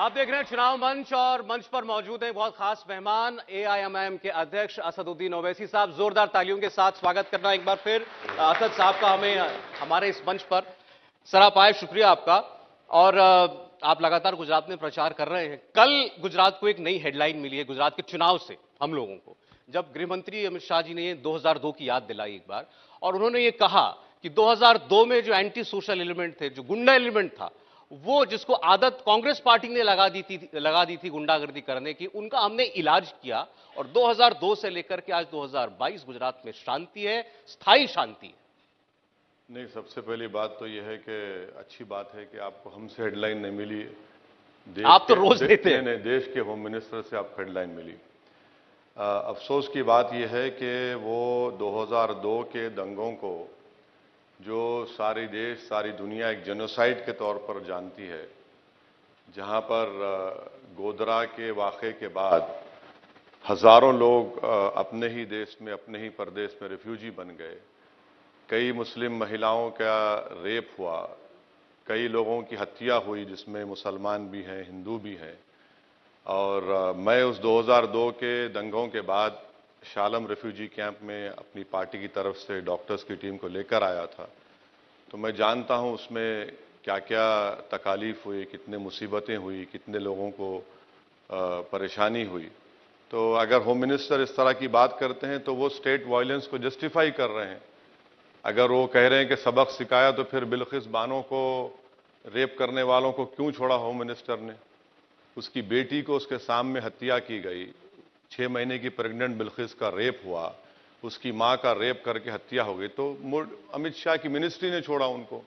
आप देख रहे हैं चुनाव मंच और मंच पर मौजूद हैं बहुत खास मेहमान एआईएमआईएम के अध्यक्ष असदुद्दीन ओवैसी साहब। जोरदार तालियों के साथ स्वागत करना एक बार फिर असद साहब का हमें हमारे इस मंच पर। सर आप आए, शुक्रिया आपका। और आप लगातार गुजरात में प्रचार कर रहे हैं। कल गुजरात को एक नई हेडलाइन मिली है गुजरात के चुनाव से हम लोगों को, जब गृह मंत्री अमित शाह जी ने 2002 की याद दिलाई एक बार, और उन्होंने ये कहा कि 2002 में जो एंटी सोशल एलिमेंट थे, जो गुंडा एलिमेंट था, वो जिसको आदत कांग्रेस पार्टी ने लगा दी थी गुंडागर्दी करने की, उनका हमने इलाज किया। और 2002 से लेकर के आज 2022 गुजरात में शांति है, स्थायी शांति है। नहीं, सबसे पहली बात तो यह है कि अच्छी बात है कि आपको हमसे हेडलाइन नहीं मिली। आप तो रोज देते हैं। नहीं, देश के होम मिनिस्टर से आपको हेडलाइन मिली। अफसोस की बात यह है कि वो 2002 के दंगों को जो सारी देश सारी दुनिया एक जेनोसाइड के तौर पर जानती है, जहां पर गोधरा के वाक़े के बाद हज़ारों लोग अपने ही देश में, अपने ही प्रदेश में रिफ्यूजी बन गए, कई मुस्लिम महिलाओं का रेप हुआ, कई लोगों की हत्या हुई जिसमें मुसलमान भी हैं, हिंदू भी हैं। और मैं उस 2002 के दंगों के बाद शालम रिफ्यूजी कैंप में अपनी पार्टी की तरफ से डॉक्टर्स की टीम को लेकर आया था, तो मैं जानता हूं उसमें क्या क्या तकालीफ हुई, कितने मुसीबतें हुई, कितने लोगों को परेशानी हुई। तो अगर होम मिनिस्टर इस तरह की बात करते हैं तो वो स्टेट वायलेंस को जस्टिफाई कर रहे हैं। अगर वो कह रहे हैं कि सबक सिखाया, तो फिर बिल्किस बानो को रेप करने वालों को क्यों छोड़ा होम मिनिस्टर ने? उसकी बेटी को उसके सामने हत्या की गई, 6 महीने की प्रेग्नेंट बिल्किस का रेप हुआ, उसकी मां का रेप करके हत्या हो गई, तो अमित शाह की मिनिस्ट्री ने छोड़ा उनको।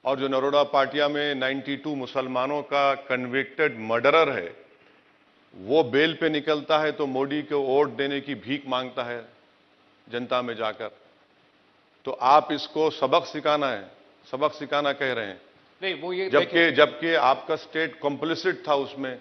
और जो नरोडा पाटिया में 92 मुसलमानों का कन्विक्टेड मर्डरर है, वो बेल पे निकलता है तो मोदी को वोट देने की भीख मांगता है जनता में जाकर। तो आप इसको सबक सिखाना है, सबक सिखाना कह रहे हैं। नहीं, वो ये जबकि आपका स्टेट कॉम्प्लिसिट था उसमें,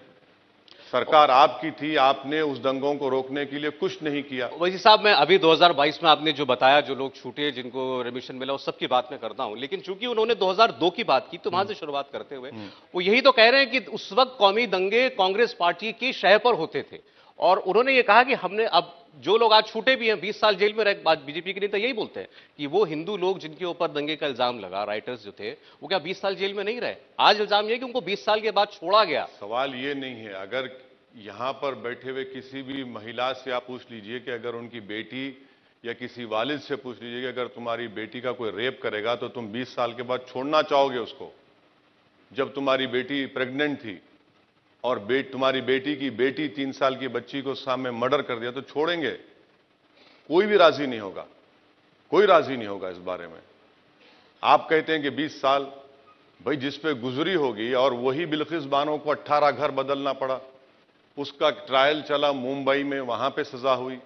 सरकार आपकी थी, आपने उस दंगों को रोकने के लिए कुछ नहीं किया। वैसे साहब, मैं अभी 2022 में आपने जो बताया, जो लोग छूटे, जिनको रिमिशन मिला, उस सब की बात मैं करता हूं, लेकिन चूंकि उन्होंने 2002 की बात की तो वहां से शुरुआत करते हुए वो यही तो कह रहे हैं कि उस वक्त कौमी दंगे कांग्रेस पार्टी की शह पर होते थे। और उन्होंने ये कहा कि हमने, अब जो लोग आज छूटे भी हैं, 20 साल जेल में रहे, बात बीजेपी के नेता यही बोलते हैं कि वो हिंदू लोग जिनके ऊपर दंगे का इल्जाम लगा, राइटर्स जो थे, वो क्या 20 साल जेल में नहीं रहे? आज इल्जाम ये कि उनको 20 साल के बाद छोड़ा गया। सवाल ये नहीं है, अगर यहां पर बैठे हुए किसी भी महिला से आप पूछ लीजिए कि अगर उनकी बेटी या किसी वालिद से पूछ लीजिए कि अगर तुम्हारी बेटी का कोई रेप करेगा तो तुम 20 साल के बाद छोड़ना चाहोगे उसको? जब तुम्हारी बेटी प्रेग्नेंट थी और तुम्हारी बेटी की बेटी 3 साल की बच्ची को सामने मर्डर कर दिया, तो छोड़ेंगे? कोई भी राजी नहीं होगा, कोई राजी नहीं होगा इस बारे में। आप कहते हैं कि 20 साल, भाई जिस पे गुजरी होगी, और वही बिल्किस बानो को 18 घर बदलना पड़ा, उसका ट्रायल चला मुंबई में, वहां पे सजा हुई।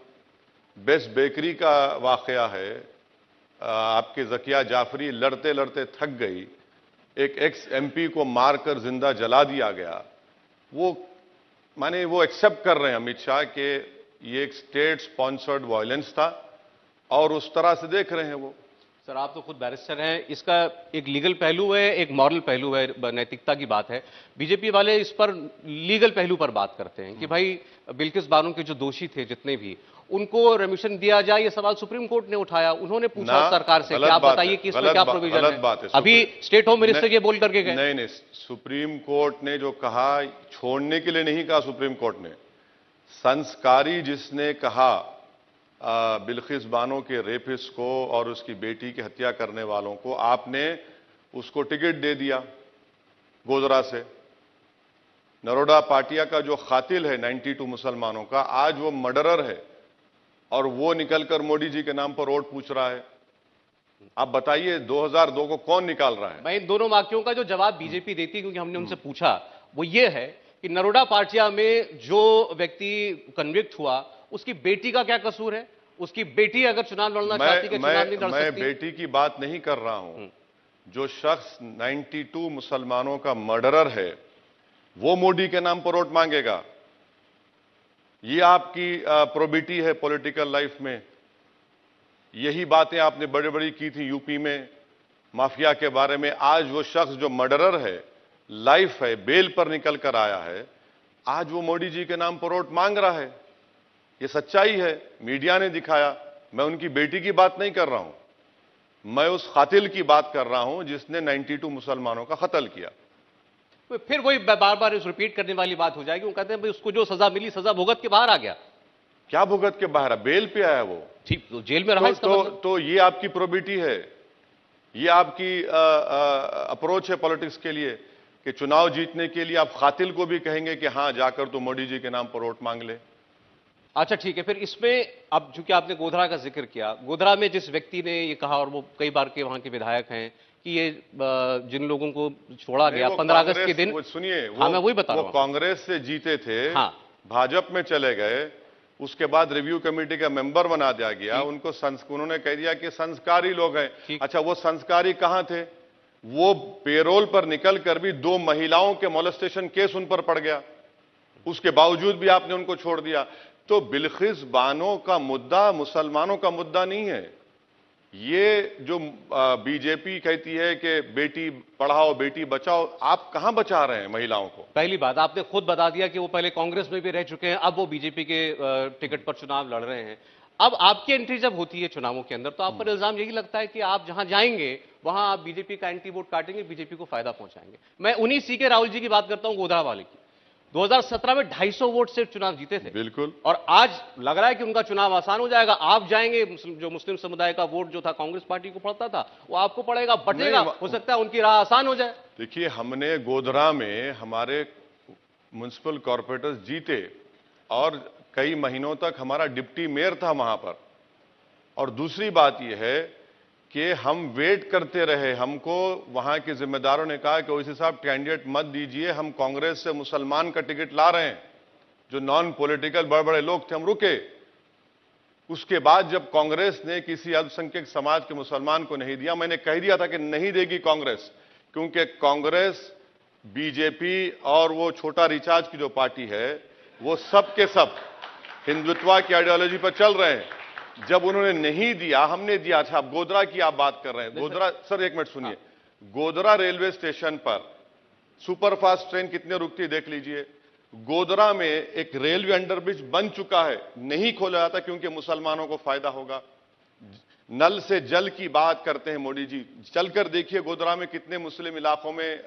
बेस्ट बेकरी का वाकया है, आपके जकिया जाफरी लड़ते लड़ते थक गई, एक एक्स एमपी को मारकर जिंदा जला दिया गया। वो माने वो एक्सेप्ट कर रहे हैं अमित शाह के ये एक स्टेट स्पॉन्सर्ड वायलेंस था, और उस तरह से देख रहे हैं वो। सर आप तो खुद बैरिस्टर हैं, इसका एक लीगल पहलू है, एक मॉरल पहलू है, नैतिकता की बात है। बीजेपी वाले इस पर लीगल पहलू पर बात करते हैं कि भाई बिल्किस बानो के जो दोषी थे जितने भी, उनको रेमिशन दिया जाए। ये सवाल सुप्रीम कोर्ट ने उठाया, उन्होंने पूछा सरकार से कि आप बताइए कि इसमें क्या प्रोविजन है। अभी स्टेट होम मिनिस्टर ये बोल करके गए। नहीं, सुप्रीम कोर्ट ने जो कहा, छोड़ने के लिए नहीं कहा सुप्रीम कोर्ट ने, संस्कारी जिसने कहा बिल्किस बानो के रेपिस्ट को और उसकी बेटी की हत्या करने वालों को, आपने उसको टिकट दे दिया गोधरा से। नरोडा पाटिया का जो कातिल है 92 मुसलमानों का, आज वो मर्डरर है, और वो निकलकर मोदी जी के नाम पर वोट पूछ रहा है। आप बताइए 2002 को कौन निकाल रहा है? मैं इन दोनों वाक्यों का जो जवाब बीजेपी देती है, क्योंकि हमने उनसे पूछा, वो ये है कि नरोडा पाटिया में जो व्यक्ति कन्विक्ट हुआ, उसकी बेटी का क्या कसूर है? उसकी बेटी अगर चुनाव लड़ना चाहती है, चुनाव नहीं लड़ सकती? मैं बेटी की बात नहीं कर रहा हूं। जो शख्स 92 मुसलमानों का मर्डरर है, वो मोदी के नाम पर वोट मांगेगा? ये आपकी प्रोबिटी है पॉलिटिकल लाइफ में। यही बातें आपने बड़ी बड़ी की थी यूपी में माफिया के बारे में। आज वो शख्स जो मर्डरर है, लाइफ है, बेल पर निकल कर आया है, आज वो मोदी जी के नाम पर वोट मांग रहा है। ये सच्चाई है, मीडिया ने दिखाया। मैं उनकी बेटी की बात नहीं कर रहा हूं, मैं उस कातिल की बात कर रहा हूं जिसने 92 मुसलमानों का कत्ल किया। तो फिर वही बार बार इस रिपीट करने वाली बात हो जाएगी। वो कहते हैं भाई उसको जो सजा मिली, सजा भुगत के बाहर आ गया। क्या भुगत के बाहर? बेल पे आया वो। ठीक, तो जेल में रहा इसका मतलब। तो ये आपकी प्रोबिटी है, ये आपकी अप्रोच है पॉलिटिक्स के लिए कि चुनाव जीतने के लिए आप कातिल को भी कहेंगे कि हां जाकर तो मोदी जी के नाम पर वोट मांग ले। अच्छा ठीक है, फिर इसमें अब चूंकि आपने गोधरा का जिक्र किया, गोधरा में जिस व्यक्ति ने ये कहा, और वो कई बार के वहां के विधायक हैं, कि ये जिन लोगों को छोड़ा गया 15 अगस्त के दिन, सुनिए, हाँ मैं वही बता रहा हूं, कांग्रेस से जीते थे, हाँ, भाजपा में चले गए, उसके बाद रिव्यू कमेटी का मेंबर बना दिया गया, उनको उन्होंने कह दिया कि संस्कारी लोग हैं। अच्छा, वो संस्कारी कहां थे? वो पेरोल पर निकल कर भी 2 महिलाओं के मोलेस्टेशन केस उन पर पड़ गया, उसके बावजूद भी आपने उनको छोड़ दिया। तो बिल्किस बानो का मुद्दा मुसलमानों का मुद्दा नहीं है। ये जो बीजेपी कहती है कि बेटी पढ़ाओ बेटी बचाओ, आप कहां बचा रहे हैं महिलाओं को? पहली बात, आपने खुद बता दिया कि वो पहले कांग्रेस में भी रह चुके हैं, अब वो बीजेपी के टिकट पर चुनाव लड़ रहे हैं। अब आपकी एंट्री जब होती है चुनावों के अंदर, तो आप पर इल्जाम यही लगता है कि आप जहां जाएंगे वहां आप बीजेपी का एंटी वोट काटेंगे, बीजेपी को फायदा पहुंचाएंगे। मैं उन्हीं सीके राहुल जी की बात करता हूं, गोधरा वाले की। 2017 में 250 वोट से चुनाव जीते थे, बिल्कुल, और आज लग रहा है कि उनका चुनाव आसान हो जाएगा। आप जाएंगे, जो मुस्लिम समुदाय का वोट जो था कांग्रेस पार्टी को पड़ता था, वो आपको पड़ेगा, बटेगा, हो सकता है उनकी राह आसान हो जाए। देखिए, हमने गोधरा में हमारे म्युनिसिपल कॉर्पोरेटर्स जीते और कई महीनों तक हमारा डिप्टी मेयर था वहां पर। और दूसरी बात यह है कि हम वेट करते रहे, हमको वहां के जिम्मेदारों ने कहा कि ओवैसी साहब कैंडिडेट मत दीजिए, हम कांग्रेस से मुसलमान का टिकट ला रहे हैं, जो नॉन पॉलिटिकल बड़े बड़े लोग थे, हम रुके। उसके बाद जब कांग्रेस ने किसी अल्पसंख्यक समाज के मुसलमान को नहीं दिया, मैंने कह दिया था कि नहीं देगी कांग्रेस, क्योंकि कांग्रेस, बीजेपी और वो छोटा रिचार्ज की जो पार्टी है, वो सब के सब हिंदुत्व की आइडियोलॉजी पर चल रहे हैं। जब उन्होंने नहीं दिया, हमने दिया। अच्छा, अब गोधरा की आप बात कर रहे हैं, गोधरा, सर एक मिनट सुनिए, गोधरा रेलवे स्टेशन पर सुपरफास्ट ट्रेन कितने रुकती है देख लीजिए। गोधरा में एक रेलवे अंडरब्रिज बन चुका है, नहीं खोला जाता क्योंकि मुसलमानों को फायदा होगा। नल से जल की बात करते हैं मोदी जी, चलकर देखिए गोधरा में कितने मुस्लिम इलाकों में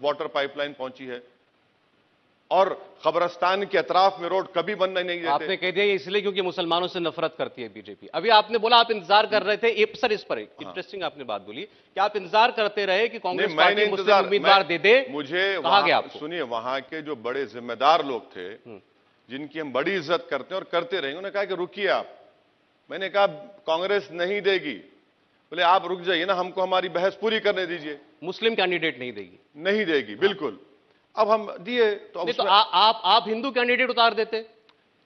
वाटर पाइपलाइन पहुंची है, और कब्रस्तान के अतराफ में रोड कभी बनने नहीं देते। आपने कह दिया इसलिए क्योंकि मुसलमानों से नफरत करती है बीजेपी। अभी आपने बोला आप इंतजार कर रहे थे, सर इस पर इंटरेस्टिंग आपने बात बोली कि आप इंतजार करते रहे कि कांग्रेस पार्टी मुस्लिम उम्मीदवार दे दे। मुझे कहा गया आपको? सुनिए, वहां के जो बड़े जिम्मेदार लोग थे, जिनकी हम बड़ी इज्जत करते हैं और करते रहेंगे, उन्होंने कहा कि रुकिए आप। मैंने कहा कांग्रेस नहीं देगी। बोले आप रुक जाइए ना, हमको हमारी बहस पूरी करने दीजिए। मुस्लिम कैंडिडेट नहीं देगी? नहीं देगी, बिल्कुल। अब हम दिए तो अब आप हिंदू कैंडिडेट उतार देते।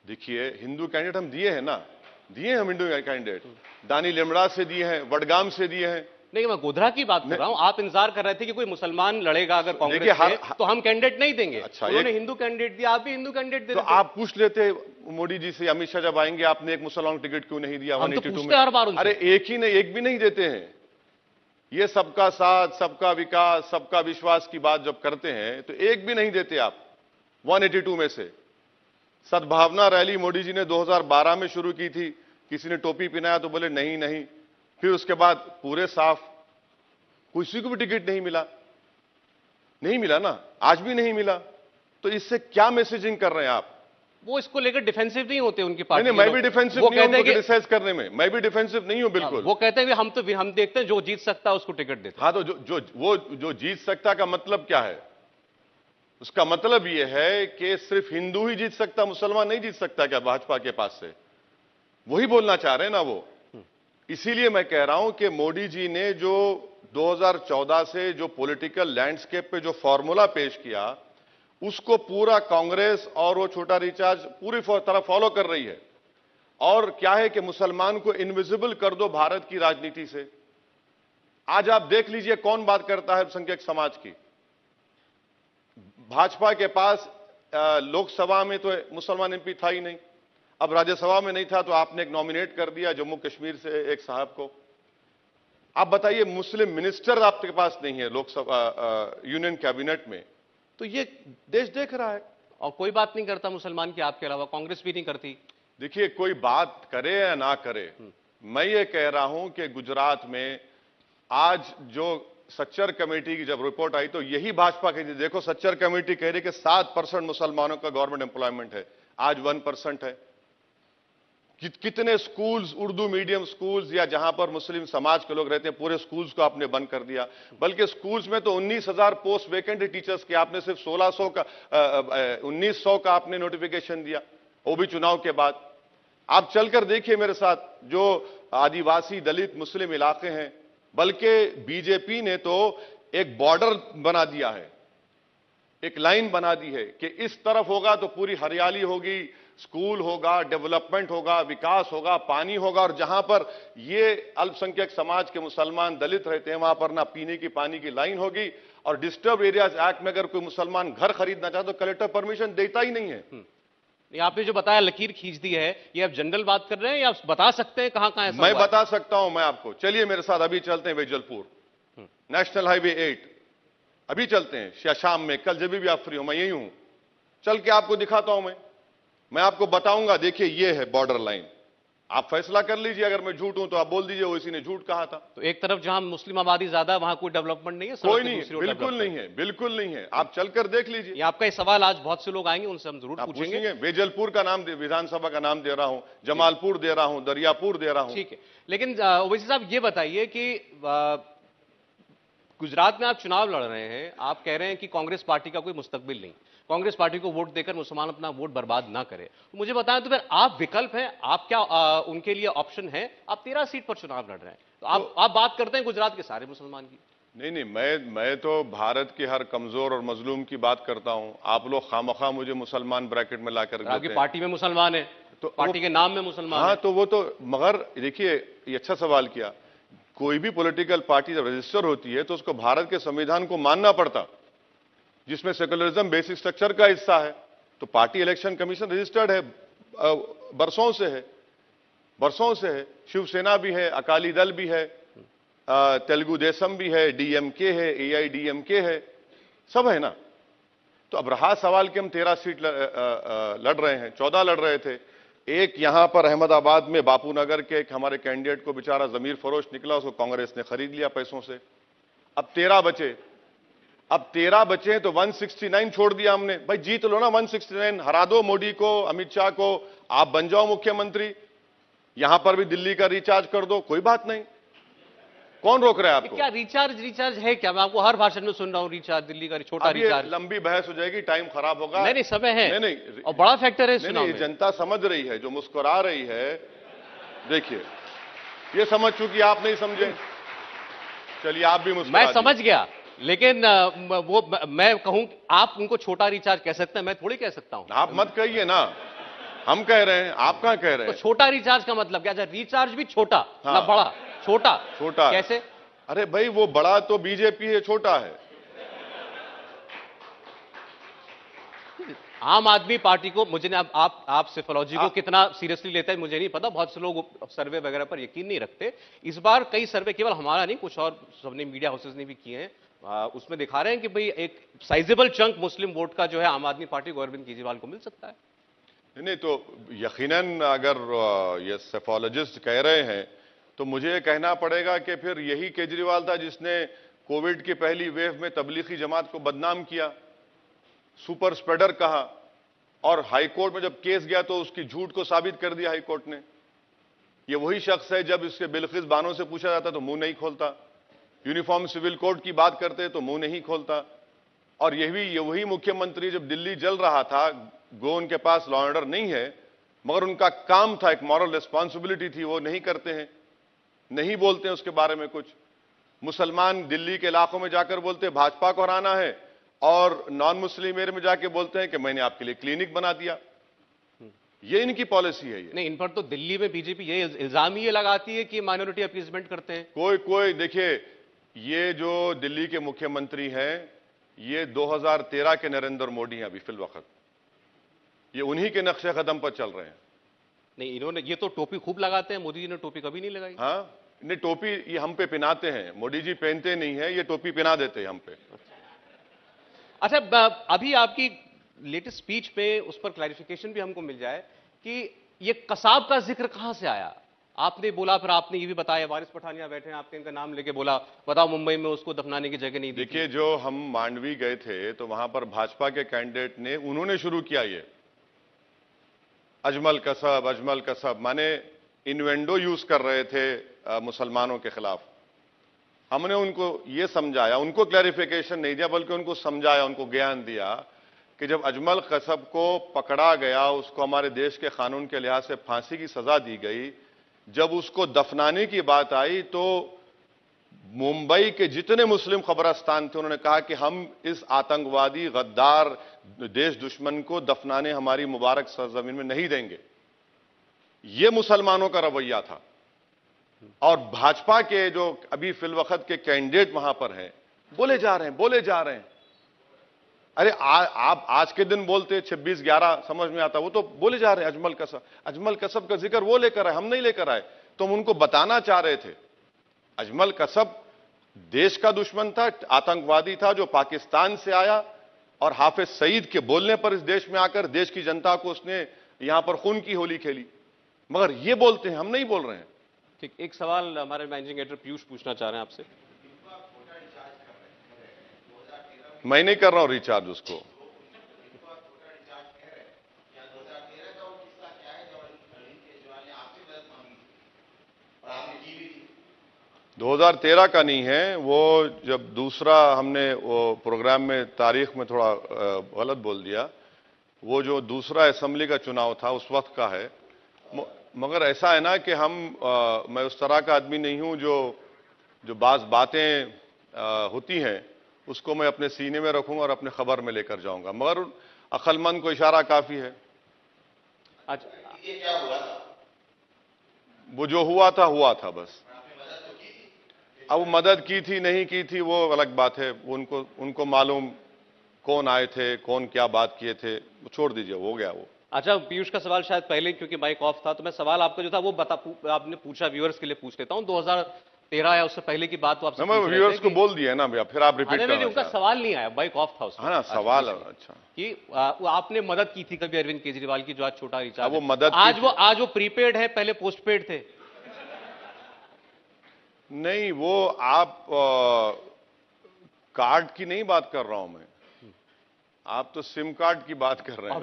देखिए, हिंदू कैंडिडेट हम दिए हैं ना, दिए हम हिंदू कैंडिडेट, दानी लिमड़ा से दिए हैं, वडगाम से दिए हैं। नहीं, मैं गोधरा की बात कर रहा हूं। आप इंतजार कर रहे थे कि कोई मुसलमान लड़ेगा अगर कांग्रेस से, तो हम कैंडिडेट नहीं देंगे। अच्छा, उन्होंने हिंदू कैंडिडेट दिया, आप भी हिंदू कैंडिडेट दे तो आप पूछ लेते मोदी जी से, अमित शाह जब आएंगे, आपने एक मुसलमान टिकट क्यों नहीं दिया? हम तो पूछते हर बार उनसे। अरे एक भी नहीं देते हैं। ये सबका साथ, सबका विकास, सबका विश्वास की बात जब करते हैं तो एक भी नहीं देते आप 182 में से। सद्भावना रैली मोदी जी ने 2012 में शुरू की थी, किसी ने टोपी पहनाया तो बोले नहीं नहीं, फिर उसके बाद पूरे साफ, किसी को भी टिकट नहीं मिला, नहीं मिला ना, आज भी नहीं मिला। तो इससे क्या मैसेजिंग कर रहे हैं आप? वो इसको लेकर डिफेंसिव नहीं होते उनकी पार्टी। नहीं, मैं भी डिफेंसिव नहीं हूं क्रिटिसाइज करने में, मैं भी डिफेंसिव नहीं हूं बिल्कुल। वो कहते हैं हम देखते हैं जो जीत सकता है उसको टिकट देते हैं। हाँ, तो जो जीत सकता का मतलब क्या है? उसका मतलब यह है कि सिर्फ हिंदू ही जीत सकता, मुसलमान नहीं जीत सकता क्या भाजपा के पास से? वही बोलना चाह रहे हैं ना वो। इसीलिए मैं कह रहा हूं कि मोदी जी ने जो 2014 से जो पॉलिटिकल लैंडस्केप पे जो फॉर्मूला पेश किया, उसको पूरा कांग्रेस और वो छोटा रिचार्ज पूरी तरह फॉलो कर रही है। और क्या है कि मुसलमान को इनविजिबल कर दो भारत की राजनीति से। आज आप देख लीजिए कौन बात करता है अल्पसंख्यक समाज की। भाजपा के पास लोकसभा में तो मुसलमान एमपी था ही नहीं, अब राज्यसभा में नहीं था तो आपने एक नॉमिनेट कर दिया जम्मू कश्मीर से एक साहब को। आप बताइए, मुस्लिम मिनिस्टर आपके पास नहीं है लोकसभा यूनियन कैबिनेट में, तो ये देश देख रहा है। और कोई बात नहीं करता मुसलमान की आपके अलावा, कांग्रेस भी नहीं करती। देखिए, कोई बात करे या ना करे, मैं ये कह रहा हूं कि गुजरात में आज जो सच्चर कमेटी की जब रिपोर्ट आई तो यही भाजपा की थी। देखो, सच्चर कमेटी कह रही कि 7% मुसलमानों का गवर्नमेंट एम्प्लॉयमेंट है, आज 1% है। कितने स्कूल्स, उर्दू मीडियम स्कूल्स या जहां पर मुस्लिम समाज के लोग रहते हैं, पूरे स्कूल्स को आपने बंद कर दिया। बल्कि स्कूल्स में तो 19,000 पोस्ट वैकेंट है टीचर्स की, आपने सिर्फ 1900 का आपने नोटिफिकेशन दिया, वो भी चुनाव के बाद। आप चलकर देखिए मेरे साथ, जो आदिवासी दलित मुस्लिम इलाके हैं, बल्कि बीजेपी ने तो एक बॉर्डर बना दिया है, एक लाइन बना दी है कि इस तरफ होगा तो पूरी हरियाली होगी, स्कूल होगा, डेवलपमेंट होगा, विकास होगा, पानी होगा, और जहां पर ये अल्पसंख्यक समाज के मुसलमान दलित रहते हैं वहां पर ना पीने की पानी की लाइन होगी। और डिस्टर्ब एरियाज एक्ट में अगर कोई मुसलमान घर खरीदना चाहे तो कलेक्टर परमिशन देता ही नहीं है। ये आपने जो बताया लकीर खींच दी है, ये आप जनरल बात कर रहे हैं या आप बता सकते हैं कहां कहां ऐसा मैं हुआ है? बता सकता हूं मैं आपको, चलिए मेरे साथ अभी चलते हैं वेजलपुर, नेशनल हाईवे 8, अभी चलते हैं, या शाम में, कल जब भी आप फ्री हो, मैं यही हूं, चल के आपको दिखाता हूं। मैं आपको बताऊंगा। देखिए, ये है बॉर्डर लाइन, आप फैसला कर लीजिए, अगर मैं झूठ हूं तो आप बोल दीजिए वो इसी ने झूठ कहा था। तो एक तरफ जहां मुस्लिम आबादी ज्यादा है वहां कोई डेवलपमेंट नहीं है, कोई नहीं, बिल्कुल नहीं है, बिल्कुल नहीं है, आप चलकर देख लीजिए। ये आपका ये सवाल आज बहुत से लोग आएंगे, उनसे हम जरूर पूछेंगे। वेजलपुर का नाम विधानसभा का नाम दे रहा हूं, जमालपुर दे रहा हूं, दरियापुर दे रहा हूं। ठीक है, लेकिन ओवैसी साहब ये बताइए कि गुजरात में आप चुनाव लड़ रहे हैं, आप कह रहे हैं कि कांग्रेस पार्टी का कोई मुस्तकबिल नहीं, कांग्रेस पार्टी को वोट देकर मुसलमान अपना वोट बर्बाद ना करे, तो मुझे बताएं तो फिर आप विकल्प हैं, आप क्या उनके लिए ऑप्शन है? आप 13 सीट पर चुनाव लड़ रहे हैं, तो आप बात करते हैं गुजरात के सारे मुसलमान की। नहीं, मैं तो भारत के हर कमजोर और मजलूम की बात करता हूं। आप लोग खामखा मुझे मुसलमान ब्रैकेट में लाकर देते हैं। आपकी पार्टी में मुसलमान है, तो पार्टी के नाम में मुसलमान हाँ है। तो वो तो, मगर देखिए, ये अच्छा सवाल किया। कोई भी पॉलिटिकल पार्टी जब रजिस्टर होती है तो उसको भारत के संविधान को मानना पड़ता, जिसमें सेकुलरिज्म बेसिक स्ट्रक्चर का हिस्सा है। तो पार्टी इलेक्शन कमीशन रजिस्टर्ड है, बरसों से है, बरसों से है। शिवसेना भी है, अकाली दल भी है, तेलुगु देशम भी है, डीएमके है, एआईडीएमके है, सब है ना। तो अब रहा सवाल कि हम 13 सीट लड़ रहे हैं, 14 लड़ रहे थे। एक यहां पर अहमदाबाद में बापूनगर के एक हमारे कैंडिडेट को बेचारा जमीर फरोश निकला, उसको कांग्रेस ने खरीद लिया पैसों से। अब 13 बचे, अब 13 बचे तो 169 छोड़ दिया हमने। भाई जीत लो ना 169, हरा दो मोदी को, अमित शाह को, आप बन जाओ मुख्यमंत्री, यहां पर भी दिल्ली का रिचार्ज कर दो, कोई बात नहीं, कौन रोक रहा है आपको? क्या रिचार्ज है क्या? मैं आपको हर भाषण में सुन रहा हूं रिचार्ज, दिल्ली का छोटा रिचार्ज। लंबी बहस हो जाएगी, टाइम खराब होगा। नहीं, समय है, नहीं, और बड़ा फैक्टर है नहीं, जनता समझ रही है, जो मुस्कुरा रही है, देखिए, ये समझ चुकी, आप नहीं समझे। चलिए, आप भी मुस्कुरा। मैं समझ गया, लेकिन वो मैं कहूं, आप उनको छोटा रिचार्ज कह सकते हैं, मैं थोड़ी कह सकता हूं। आप मत कहिए ना, हम कह रहे हैं, आप कहां कह रहे हैं? तो छोटा रिचार्ज का मतलब क्या? रिचार्ज भी छोटा, हाँ। ना बड़ा, छोटा। छोटा कैसे? अरे भाई, वो बड़ा तो बीजेपी है, छोटा है आम आदमी पार्टी को। मुझे आप सिफोलॉजी को कितना सीरियसली लेते हैं मुझे नहीं पता, बहुत से लोग सर्वे वगैरह पर यकीन नहीं रखते। इस बार कई सर्वे, केवल हमारा नहीं, कुछ और सबने मीडिया हाउसेज ने भी किए हैं, उसमें दिखा रहे हैं कि भाई एक साइजेबल चंक मुस्लिम वोट का जो है आम आदमी पार्टी को, अरविंद केजरीवाल को मिल सकता है। नहीं तो यकीनन अगर ये सेफोलॉजिस्ट कह रहे हैं तो मुझे ये कहना पड़ेगा कि फिर यही केजरीवाल था जिसने कोविड की पहली वेव में तबलीगी जमात को बदनाम किया, सुपर स्प्रेडर कहा, और हाईकोर्ट में जब केस गया तो उसकी झूठ को साबित कर दिया हाईकोर्ट ने। ये वही शख्स है जब इसके बिल्किस बानो से पूछा जाता तो मुंह नहीं खोलता, यूनिफॉर्म सिविल कोड की बात करते तो मुंह नहीं खोलता। और ये वही मुख्यमंत्री जब दिल्ली जल रहा था, गो उनके पास लॉ ऑर्डर नहीं है, मगर उनका काम था, एक मॉरल रिस्पॉन्सिबिलिटी थी, वो नहीं करते हैं, नहीं बोलते हैं उसके बारे में कुछ। मुसलमान दिल्ली के इलाकों में जाकर बोलते हैं भाजपा को हराना है, और नॉन मुस्लिम एरिया में जाके बोलते हैं कि मैंने आपके लिए क्लिनिक बना दिया। ये इनकी पॉलिसी है। ये नहीं, इन पर तो दिल्ली में बीजेपी ये इल्जाम ही लगाती है कि माइनॉरिटी अपीसमेंट करते हैं। कोई देखिए, ये जो दिल्ली के मुख्यमंत्री हैं, ये 2013 के नरेंद्र मोदी हैं अभी फिल वक्त, ये उन्हीं के नक्शे कदम पर चल रहे हैं। नहीं, इन्होंने ये तो टोपी खूब लगाते हैं, मोदी जी ने टोपी कभी नहीं लगाई। हाँ, नहीं, टोपी ये हम पे पहनाते हैं, मोदी जी पहनते नहीं है, ये टोपी पहना देते हैं हम पे। अच्छा, अभी आपकी लेटेस्ट स्पीच पे उस पर क्लैरिफिकेशन भी हमको मिल जाए कि ये कसाब का जिक्र कहां से आया। आपने बोला, फिर आपने ये भी बताया, वारिस पठानिया बैठे हैं, आपने इनका नाम लेके बोला, बताओ मुंबई में उसको दफनाने की जगह नहीं दी थी। देखिए, जो हम मांडवी गए थे तो वहां पर भाजपा के कैंडिडेट ने, उन्होंने शुरू किया ये अजमल कसब माने इन्वेंडो यूज कर रहे थे मुसलमानों के खिलाफ। हमने उनको ये समझाया, उनको क्लैरिफिकेशन नहीं दिया बल्कि उनको समझाया, उनको ज्ञान दिया कि जब अजमल कसब को पकड़ा गया, उसको हमारे देश के कानून के लिहाज से फांसी की सजा दी गई, जब उसको दफनाने की बात आई तो मुंबई के जितने मुस्लिम खबरस्तान थे उन्होंने कहा कि हम इस आतंकवादी गद्दार देश दुश्मन को दफनाने हमारी मुबारक सरजमीन में नहीं देंगे। यह मुसलमानों का रवैया था। और भाजपा के जो अभी फिलवक्त के कैंडिडेट वहां पर हैं, बोले जा रहे हैं। अरे आप आज के दिन बोलते 26/11 समझ में आता, वो तो बोले जा रहे हैं अजमल कसब का जिक्र वो लेकर आए, हम नहीं लेकर आए। तो हम उनको बताना चाह रहे थे, अजमल कसब देश का दुश्मन था, आतंकवादी था जो पाकिस्तान से आया और हाफिज सईद के बोलने पर इस देश में आकर देश की जनता को उसने यहां पर खून की होली खेली। मगर ये बोलते हैं, हम नहीं बोल रहे हैं। ठीक, एक सवाल हमारे मैनेजिंग एडिटर पीयूष पूछना चाह रहे हैं आपसे। मैं नहीं कर रहा हूं रिचार्ज उसको। दो 2013 का नहीं है वो, जब दूसरा हमने वो प्रोग्राम में तारीख में थोड़ा गलत बोल दिया, वो जो दूसरा असेंबली का चुनाव था उस वक्त का है। मगर ऐसा है ना कि मैं उस तरह का आदमी नहीं हूं जो बातें होती हैं उसको मैं अपने सीने में रखूंगा और अपने खबर में लेकर जाऊंगा, मगर अक्लमंद को इशारा काफी है। अच्छा, ये क्या हुआ था? वो जो हुआ था बस। अब मदद की थी नहीं की थी वो अलग बात है, उनको मालूम कौन आए थे, कौन क्या बात किए थे, वो छोड़ दीजिए, हो गया वो। अच्छा, पीयूष का सवाल शायद पहले क्योंकि माइक ऑफ था, तो मैं सवाल आपका जो था वो आपने पूछा, व्यूअर्स के लिए पूछ लेता हूं। 2013 या उससे पहले की बात तो आपसे मैं व्यूअर्स को बोल दिया ना भैया, फिर आप रिपीट करना। नहीं, उनका सवाल नहीं आया, माइक ऑफ था उसमें। हाँ, सवाल अच्छा कि आपने मदद की थी कभी अरविंद केजरीवाल की, जो आज छोटा रिचार्ज, वो मदद आज वो प्रीपेड है, पहले पोस्टपेड थे। नहीं, वो आप कार्ड की नहीं बात कर रहा हूं मैं, आप तो सिम कार्ड की बात कर रहे हैं।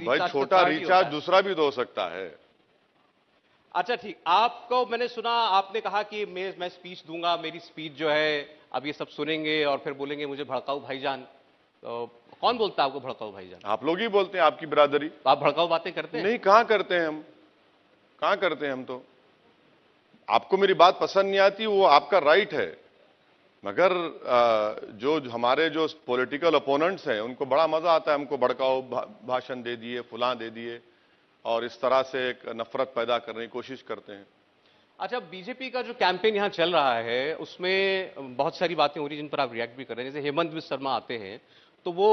भाई छोटा रिचार्ज दूसरा भी तो हो सकता है। अच्छा ठीक, आपको मैंने सुना, आपने कहा कि मैं स्पीच दूंगा, मेरी स्पीच जो है अब ये सब सुनेंगे और फिर बोलेंगे मुझे भड़काऊ भाईजान। तो कौन बोलता है आपको भड़काऊ भाईजान? आप लोग ही बोलते हैं, आपकी बिरादरी। आप भड़काऊ बातें करते हैं? नहीं, कहां करते हैं हम, कहां करते हैं हम। तो आपको मेरी बात पसंद नहीं आती, वो आपका राइट है, मगर जो हमारे जो पॉलिटिकल ओपोनेंट्स हैं उनको बड़ा मजा आता है, हमको भड़काओ भाषण दे दिए, फुला दे दिए, और इस तरह से एक नफरत पैदा करने की कोशिश करते हैं। अच्छा, बीजेपी का जो कैंपेन यहां चल रहा है उसमें बहुत सारी बातें हो रही हैं जिन पर आप रिएक्ट भी कर रहे हैं। जैसे हेमंत बिस्व शर्मा आते हैं तो वो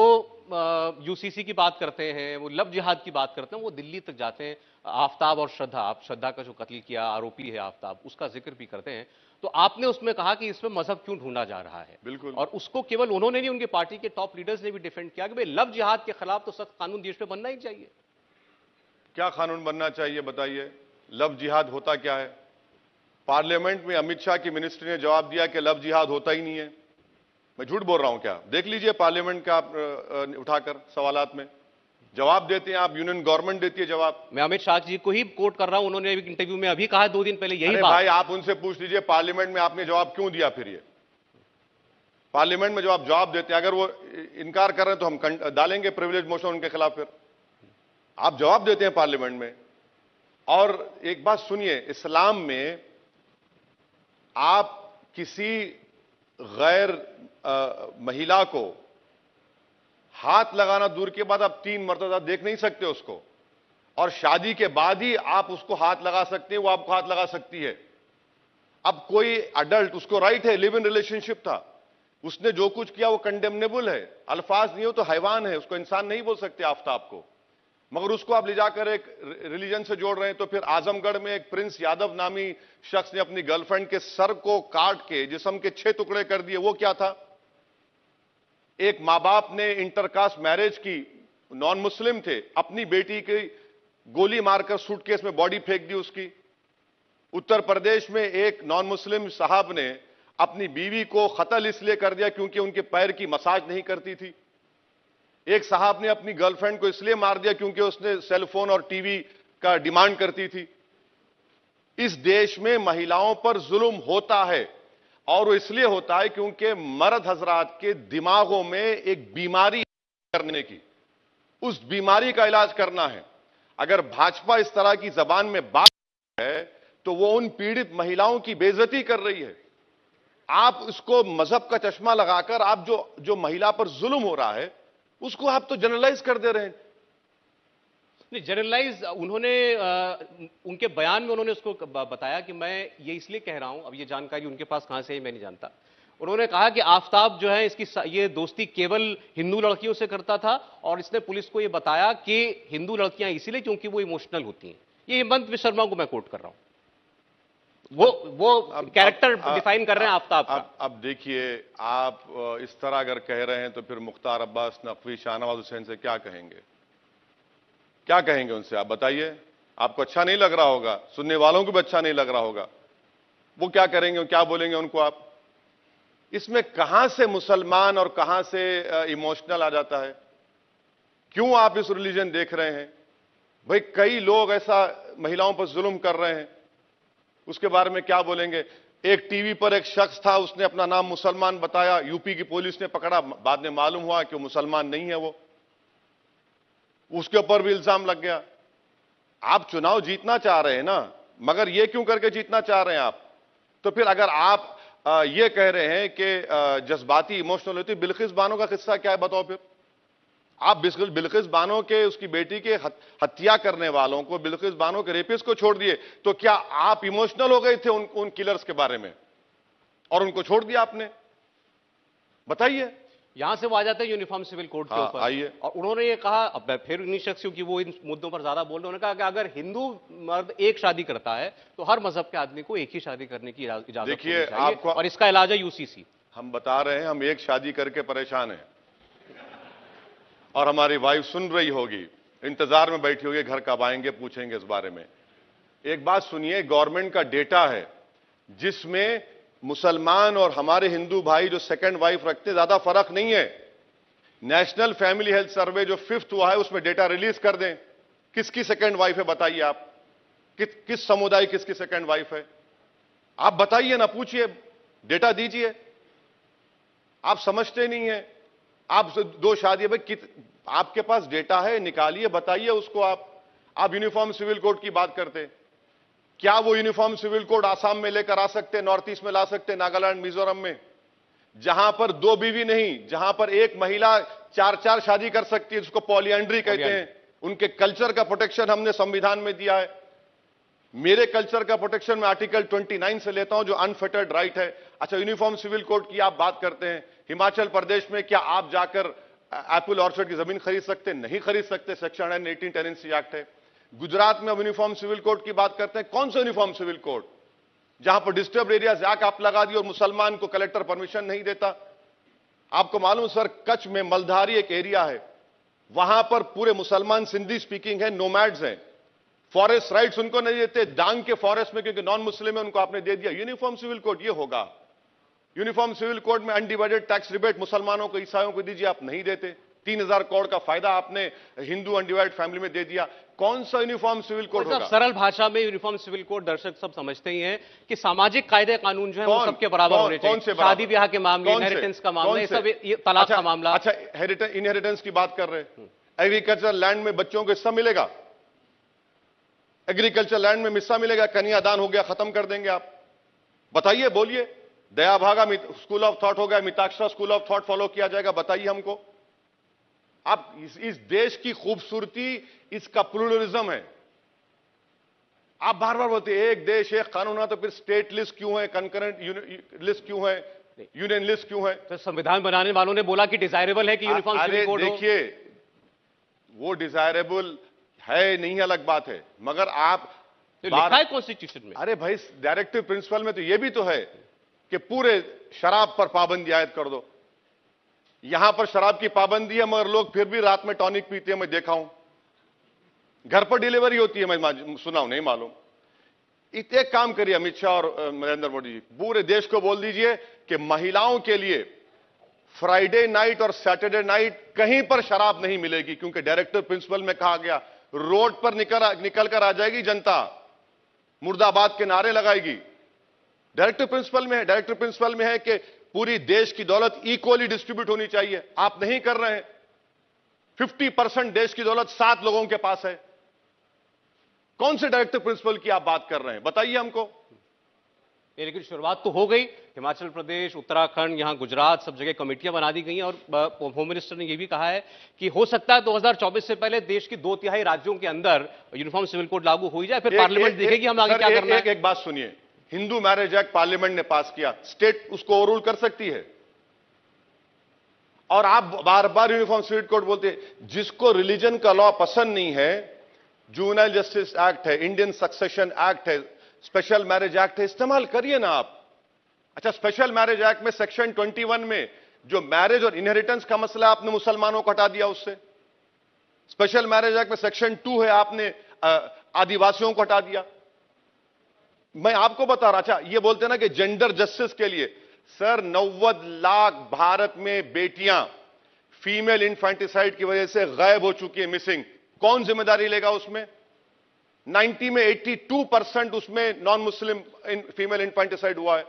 यूसीसी की बात करते हैं, वो लव जिहाद की बात करते हैं, वो दिल्ली तक जाते हैं। आफ्ताब और श्रद्धा का जो कत्ल किया आरोपी है आफ्ताब, उसका जिक्र भी करते हैं। तो आपने उसमें कहा कि इसमें मजहब क्यों ढूंढा जा रहा है। बिल्कुल। और उसको केवल उन्होंने नहीं, उनकी पार्टी के टॉप लीडर्स ने भी डिफेंड किया कि भाई लव जिहाद के खिलाफ तो सख्त कानून देश में बनना ही चाहिए। क्या कानून बनना चाहिए बताइए? लव जिहाद होता क्या है? पार्लियामेंट में अमित शाह की मिनिस्ट्री ने जवाब दिया कि लव जिहाद होता ही नहीं है। मैं झूठ बोल रहा हूं क्या? देख लीजिए पार्लियामेंट का उठाकर सवालात में जवाब देते हैं आप, यूनियन गवर्नमेंट देती है जवाब। मैं अमित शाह जी को ही कोट कर रहा हूं, उन्होंने एक इंटरव्यू में अभी कहा 2 दिन पहले यही बात। भाई आप उनसे पूछ लीजिए पार्लियामेंट में आपने जवाब क्यों दिया। फिर ये पार्लियामेंट में जवाब देते हैं, अगर वो इनकार कर रहे हैं तो हम डालेंगे प्रिविलेज मोशन उनके खिलाफ। फिर आप जवाब देते हैं पार्लियामेंट में। और एक बात सुनिए, इस्लाम में आप किसी गैर महिला को हाथ लगाना दूर के बाद आप 3 मर्तबा देख नहीं सकते उसको, और शादी के बाद ही आप उसको हाथ लगा सकते हैं, वो आपको हाथ लगा सकती है। अब कोई अडल्ट, उसको राइट है, लिव इन रिलेशनशिप था, उसने जो कुछ किया वो कंडेमनेबल है। अल्फाज नहीं हो तो हैवान है, उसको इंसान नहीं बोल सकते आफ्ताब को। मगर उसको आप ले जाकर एक रिलीजन से जोड़ रहे हैं। तो फिर आजमगढ़ में एक प्रिंस यादव नामी शख्स ने अपनी गर्लफ्रेंड के सर को काट के जिस्म के 6 टुकड़े कर दिए, वो क्या था? एक मां बाप ने इंटरकास्ट मैरिज की, नॉन मुस्लिम थे, अपनी बेटी की गोली मारकर सूटकेस में बॉडी फेंक दी उसकी। उत्तर प्रदेश में एक नॉन मुस्लिम साहब ने अपनी बीवी को कत्ल इसलिए कर दिया क्योंकि उनके पैर की मसाज नहीं करती थी। एक साहब ने अपनी गर्लफ्रेंड को इसलिए मार दिया क्योंकि उसने सेलफोन और टीवी का डिमांड करती थी। इस देश में महिलाओं पर जुल्म होता है और वो इसलिए होता है क्योंकि मर्द हजरात के दिमागों में एक बीमारी करने की, उस बीमारी का इलाज करना है। अगर भाजपा इस तरह की जबान में बात है तो वो उन पीड़ित महिलाओं की बेइज्जती कर रही है। आप इसको मजहब का चश्मा लगाकर आप जो महिला पर जुल्म हो रहा है उसको आप तो जनरलाइज कर दे रहे हैं। नहीं, जनरलाइज उन्होंने उनके बयान में उन्होंने उसको बताया कि मैं ये इसलिए कह रहा हूं, अब ये जानकारी उनके पास कहां से है मैं नहीं जानता। उन्होंने कहा कि आफताब जो है इसकी ये दोस्ती केवल हिंदू लड़कियों से करता था और इसने पुलिस को ये बताया कि हिंदू लड़कियां इसलिए क्योंकि वो इमोशनल होती हैं। ये हेमंत विश्व शर्मा को मैं कोट कर रहा हूं, वो कैरेक्टर डिफाइन कर रहे हैं आफताब का। अब देखिए, आप इस तरह अगर कह रहे हैं तो फिर मुख्तार अब्बास नकवी, शाहनवाज हुसैन से क्या कहेंगे? क्या कहेंगे उनसे? आप बताइए। आपको अच्छा नहीं लग रहा होगा, सुनने वालों को भी अच्छा नहीं लग रहा होगा। वो क्या करेंगे, क्या बोलेंगे उनको आप? इसमें कहां से मुसलमान और कहां से इमोशनल आ जाता है? क्यों आप इस रिलीजन देख रहे हैं? भाई कई लोग ऐसा महिलाओं पर जुल्म कर रहे हैं, उसके बारे में क्या बोलेंगे? एक टीवी पर एक शख्स था, उसने अपना नाम मुसलमान बताया, यूपी की पुलिस ने पकड़ा, बाद में मालूम हुआ कि वो मुसलमान नहीं है, वो उसके ऊपर भी इल्जाम लग गया। आप चुनाव जीतना चाह रहे हैं ना, मगर ये क्यों करके जीतना चाह रहे हैं आप? तो फिर अगर आप ये कह रहे हैं कि जज्बाती इमोशनल होती, बिल्किस बानो का किस्सा क्या है बताओ फिर? आप बिल्किस बानो के, उसकी बेटी के हत्या करने वालों को, बिल्किस बानो के रेपिस्ट को छोड़ दिए, तो क्या आप इमोशनल हो गए थे उन किलर्स के बारे में और उनको छोड़ दिया आपने? बताइए। यहां से वो आ जाते हैं यूनिफॉर्म सिविल कोड के ऊपर। आइए। और उन्होंने ये कहा, अब मैं फिर इन्हीं शख्सियों की वो इन मुद्दों पर ज्यादा बोल रहे, उन्होंने कहा कि अगर हिंदू मर्द एक शादी करता है तो हर मजहब के आदमी को एक ही शादी करने की इजाजत देखिए, होनी चाहिए, आपको, और इसका इलाज है यूसीसी। हम बता रहे हैं, हम एक शादी करके परेशान हैं और हमारी वाइफ सुन रही होगी, इंतजार में बैठी होगी, घर कब आएंगे, पूछेंगे इस बारे में। एक बात सुनिए, गवर्नमेंट का डेटा है जिसमें मुसलमान और हमारे हिंदू भाई जो सेकंड वाइफ रखते ज्यादा फर्क नहीं है। नेशनल फैमिली हेल्थ सर्वे जो 5th हुआ है उसमें डेटा रिलीज कर दें, किसकी सेकंड वाइफ है बताइए आप? किस समुदाय किसकी सेकंड वाइफ है? आप बताइए ना, पूछिए, डेटा दीजिए। आप समझते नहीं है, आप दो शादी, भाई आपके पास डेटा है, निकालिए, बताइए उसको। आप यूनिफॉर्म सिविल कोड की बात करते, क्या वो यूनिफॉर्म सिविल कोड आसाम में लेकर आ सकते, नॉर्थ ईस्ट में ला सकते, नागालैंड, मिजोरम में, जहां पर 2 बीवी नहीं, जहां पर एक महिला 4 शादी कर सकती है, जिसको पॉलीएंड्री कहते हैं। उनके कल्चर का प्रोटेक्शन हमने संविधान में दिया है। मेरे कल्चर का प्रोटेक्शन मैं आर्टिकल 29 से लेता हूं, जो अनफेटर्ड राइट है। अच्छा, यूनिफॉर्म सिविल कोड की आप बात करते हैं, हिमाचल प्रदेश में क्या आप जाकर एप्पल ऑर्चर्ड की जमीन खरीद सकते? नहीं खरीद सकते, सेक्शन 118 टेनेंसी एक्ट है। गुजरात में अब यूनिफॉर्म सिविल कोड की बात करते हैं, कौन सा यूनिफॉर्म सिविल कोड? जहां पर डिस्टर्ब एरियाज एक्ट आप लगा दी और मुसलमान को कलेक्टर परमिशन नहीं देता। आपको मालूम सर, कच्छ में मलधारी एक एरिया है, वहां पर पूरे मुसलमान सिंधी स्पीकिंग है, नोमैड्स हैं, फॉरेस्ट राइट्स उनको नहीं देते। डांग के फॉरेस्ट में क्योंकि नॉन मुस्लिम है उनको आपने दे दिया। यूनिफॉर्म सिविल कोड ये होगा? यूनिफॉर्म सिविल कोड में अनडिवाइडेड टैक्स रिबेट मुसलमानों को, ईसाइयों को दीजिए, आप नहीं देते। 3000 करोड़ का फायदा आपने हिंदू अनडिवाइडेड फैमिली में दे दिया। कौन सा यूनिफॉर्म सिविल कोड होगा? सरल भाषा में यूनिफॉर्म सिविल कोड दर्शक सब समझते ही हैं कि सामाजिक कायदे कानून जो है वो सबके बराबर होने चाहिए। शादी ब्याह के मामले, इनहेरिटेंस का मामला, ये सब, तलाक का मामला। अच्छा, इनहेरिटेंस की बात कर रहे हैं, एग्रीकल्चर लैंड में बच्चों को हिस्सा मिलेगा? एग्रीकल्चर लैंड में हिस्सा मिलेगा? कन्यादान हो गया, खत्म कर देंगे आप? बताइए, बोलिए। दया भागा स्कूल ऑफ थॉट हो गया, Mitakshara school of thought follow किया जाएगा? बताइए हमको। आप इस देश की खूबसूरती इसका प्लूरलिज्म है। आप बार बार बोलते हैं एक देश एक कानून है, तो फिर स्टेट लिस्ट क्यों है, कंकरेंट लिस्ट क्यों है, यूनियन लिस्ट क्यों है? तो संविधान बनाने वालों ने बोला कि डिजायरेबल है कि यूनिफॉर्म सिविल कोड हो। देखिए, वो डिजायरेबल है नहीं, अलग बात है, मगर आप तो लिखा है कॉन्स्टिट्यूशन में। अरे भाई, डायरेक्टिव प्रिंसिपल में तो ये भी तो है कि पूरे शराब पर पाबंदी आयद कर दो। यहां पर शराब की पाबंदी है मगर लोग फिर भी रात में टॉनिक पीते हैं, मैं देखा हूं। घर पर डिलीवरी होती है, मैं सुना हूं, नहीं मालूम। एक काम करिए अमित शाह और नरेंद्र मोदी जी, पूरे देश को बोल दीजिए कि महिलाओं के लिए फ्राइडे नाइट और सैटरडे नाइट कहीं पर शराब नहीं मिलेगी, क्योंकि डायरेक्टर प्रिंसिपल में कहा गया रोड पर निकल कर आ जाएगी जनता, मुर्दाबाद के नारे लगाएगी। डायरेक्टर प्रिंसिपल में है कि पूरी देश की दौलत इक्वली डिस्ट्रीब्यूट होनी चाहिए। आप नहीं कर रहे हैं। 50% देश की दौलत 7 लोगों के पास है। कौन से डायरेक्टर प्रिंसिपल की आप बात कर रहे हैं, बताइए हमको। लेकिन शुरुआत तो हो गई। हिमाचल प्रदेश, उत्तराखंड, यहां गुजरात, सब जगह कमेटियां बना दी गई हैं और होम मिनिस्टर ने यह भी कहा है कि हो सकता है 2024 से पहले देश की 2/3 राज्यों के अंदर यूनिफॉर्म सिविल कोड लागू हो ही जाए, फिर पार्लियामेंट देखेगी हम आगे क्या करना है। एक बात सुनिए, हिंदू मैरिज एक्ट पार्लियामेंट ने पास किया, स्टेट उसको ओवररूल कर सकती है। और आप बार बार यूनिफॉर्म सिविल कोड बोलते हैं। जिसको रिलीजन का लॉ पसंद नहीं है, जुवेनाइल जस्टिस एक्ट है, इंडियन सक्सेशन एक्ट है, स्पेशल मैरिज एक्ट है, इस्तेमाल करिए ना आप। अच्छा, स्पेशल मैरिज एक्ट में सेक्शन 21 में जो मैरिज और इनहेरिटेंस का मसला आपने मुसलमानों को हटा दिया उससे। स्पेशल मैरिज एक्ट में सेक्शन 2 है, आपने आदिवासियों को हटा दिया। मैं आपको बता रहा, अच्छा ये बोलते ना कि जेंडर जस्टिस के लिए, सर 90 लाख भारत में बेटियां फीमेल इन्फेंटिसाइड की वजह से गायब हो चुकी है, मिसिंग। कौन जिम्मेदारी लेगा उसमें? 90 में 82% उसमें नॉन मुस्लिम फीमेल इन्फेंटिसाइड हुआ है।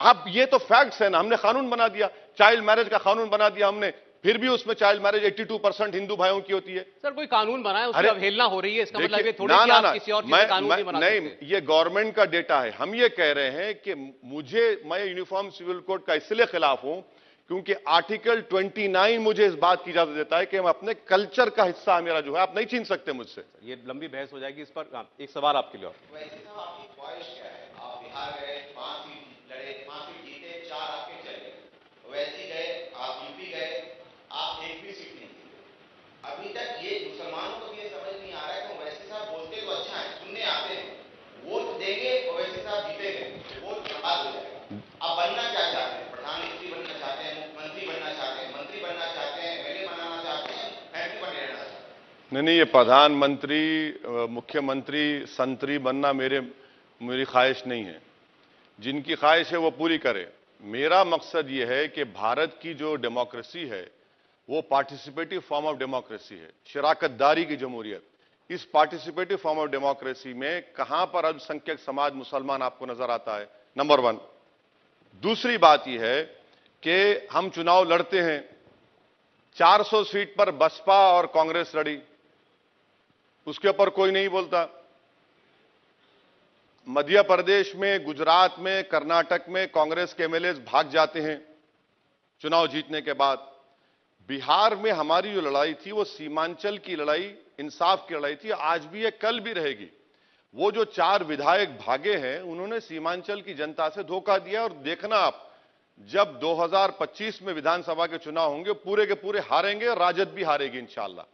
अब ये तो फैक्ट्स है ना, हमने कानून बना दिया, चाइल्ड मैरिज का कानून बना दिया हमने, फिर भी उसमें चाइल्ड मैरिज 82% हिंदू भाइयों की होती है। सर कोई कानून बनाया, उसकी अवहेलना हो रही है, इसका मतलब ये थोड़ी ना, कि आप किसी और चीज का कानून नहीं बना सकते। नहीं, ये गवर्नमेंट का डेटा है। हम ये कह रहे हैं कि मैं यूनिफॉर्म सिविल कोड का इसलिए खिलाफ हूं क्योंकि आर्टिकल 29 मुझे इस बात की इजाजत देता है कि मैं अपने कल्चर का हिस्सा मेरा जो है आप नहीं छीन सकते मुझसे। ये लंबी बहस हो जाएगी इस पर। एक सवाल आपके लिए। वैसे तो आपकी ख्वाहिश क्या है? आप बिहार गए, 5 सीट लड़े, 5 सीट जीते, 4 आपके चले गए। वैसे गए, आप यूपी गए, आप एक भी सीट नहीं जीते। अभी तक ये मुसलमानों को ये समझ नहीं आ रहा है कि ओवैसी साहब बोलते तो अच्छा है, सुनने आते हैं, वोट देंगे, ओवैसी साहब जीतेंगे, वोट बर्बाद हो जाएगा। अब बनना क्या चाहते हैं? प्रधानमंत्री बनना चाहते हैं, मुख्यमंत्री बनना चाहते हैं, मंत्री बनना चाहते हैं, एमएलए बनाना चाहते हैं, एमपी बने रहना चाहते हैं? नहीं, ये प्रधानमंत्री, मुख्यमंत्री, संतरी बनना मेरी ख्वाहिश नहीं है। जिनकी ख्वाहिश है वो पूरी करे। मेरा मकसद ये है कि भारत की जो डेमोक्रेसी है वो पार्टिसिपेटिव फॉर्म ऑफ डेमोक्रेसी है, शराकतदारी की जमहूरियत। इस पार्टिसिपेटिव फॉर्म ऑफ डेमोक्रेसी में कहां पर अल्पसंख्यक समाज मुसलमान आपको नजर आता है? नंबर 1। दूसरी बात यह है कि हम चुनाव लड़ते हैं, 400 सीट पर बसपा और कांग्रेस लड़ी, उसके ऊपर कोई नहीं बोलता। मध्य प्रदेश में, गुजरात में, कर्नाटक में कांग्रेस के एमएलए भाग जाते हैं चुनाव जीतने के बाद। बिहार में हमारी जो लड़ाई थी वो सीमांचल की लड़ाई, इंसाफ की लड़ाई थी, आज भी है, कल भी रहेगी। वो जो 4 विधायक भागे हैं उन्होंने सीमांचल की जनता से धोखा दिया। और देखना आप, जब 2025 में विधानसभा के चुनाव होंगे पूरे के पूरे हारेंगे और राजद भी हारेगी इंशाअल्लाह,